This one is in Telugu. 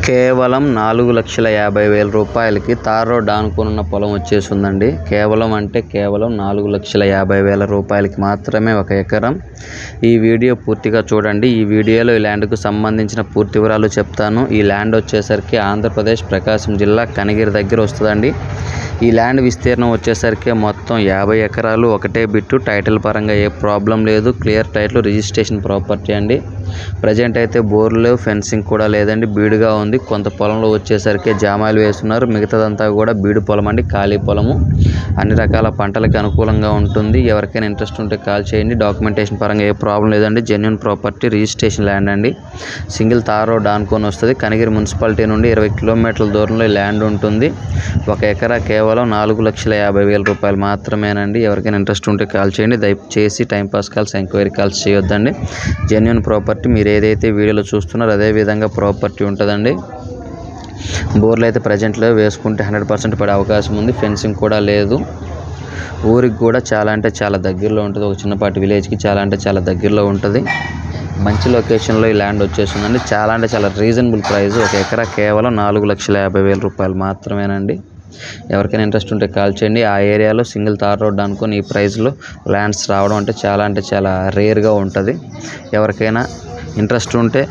కేవలం 4,50,000 రూపాయలకి తార్ రోడ్ ఆనుకున్న పొలం వచ్చేసిందండి. కేవలం 4,50,000 రూపాయలకి మాత్రమే ఒక ఎకరం. ఈ వీడియో పూర్తిగా చూడండి. ఈ వీడియోలో ఈ ల్యాండ్కు సంబంధించిన పూర్తి వివరాలు చెప్తాను. ఈ ల్యాండ్ వచ్చేసరికి ఆంధ్రప్రదేశ్ ప్రకాశం జిల్లా కనిగిరి దగ్గర వస్తుందండి. ఈ ల్యాండ్ విస్తీర్ణం వచ్చేసరికి మొత్తం 50 ఎకరాలు. ఒకటే బిట్టు. టైటిల్ పరంగా ఏ ప్రాబ్లం లేదు. క్లియర్ టైటిల్, రిజిస్ట్రేషన్ ప్రాపర్టీ అండి. ప్రజెంట్ అయితే బోర్లు లేవు, ఫెన్సింగ్ కూడా లేదండి. బీడుగా ఉంది. కొంత పొలంలో వచ్చేసరికి జామాయిలు వేస్తున్నారు. మిగతాదంతా కూడా బీడు పొలం అండి, ఖాళీ పొలము. అన్ని రకాల పంటలకు అనుకూలంగా ఉంటుంది. ఎవరికైనా ఇంట్రెస్ట్ ఉంటే కాల్ చేయండి. డాక్యుమెంటేషన్ పరంగా ఏ ప్రాబ్లం లేదండి. జెన్యూన్ ప్రాపర్టీ, రిజిస్ట్రేషన్ ల్యాండ్ అండి. సింగిల్ తార్ రోడ్ ఆనుకొని వస్తుంది. కనిగిరి మున్సిపాలిటీ నుండి 20 కిలోమీటర్ల దూరంలో ఈ ల్యాండ్ ఉంటుంది. ఒక ఎకరా కేవలం 4,50,000 రూపాయలు మాత్రమేనండి. ఎవరికైనా ఇంట్రెస్ట్ ఉంటే కాల్ చేయండి. దయచేసి టైంపాస్ కాల్స్, ఎంక్వైరీ కాల్స్ చేయొద్దండి. జెన్యూన్ ప్రాపర్టీ మీరు ఏదైతే వీడియోలో చూస్తున్నారో అదే విధంగా ప్రాపర్టీ ఉంటుందండి. బోర్లు అయితే ప్రజెంట్లో వేసుకుంటే 100% పడే అవకాశం ఉంది. ఫెన్సింగ్ కూడా లేదు. ఊరికి కూడా చాలా అంటే చాలా దగ్గరలో ఉంటుంది. ఒక చిన్నపాటి విలేజ్కి చాలా అంటే చాలా దగ్గరలో ఉంటుంది. మంచి లొకేషన్లో ఈ ల్యాండ్ వచ్చేసిందండి. చాలా అంటే చాలా రీజనబుల్ ప్రైస్. ఒక ఎకరా కేవలం 4,50,000 రూపాయలు మాత్రమేనండి. ఎవరికైనా ఇంట్రెస్ట్ ఉంటే కాల్ చేయండి. ఆ ఏరియాలో సింగిల్ తార్ రోడ్ అనుకుని ఈ ప్రైస్లో ల్యాండ్స్ రావడం అంటే చాలా రేర్గా ఉంటుంది. ఎవరికైనా ఇంట్రెస్ట్ ఉంటే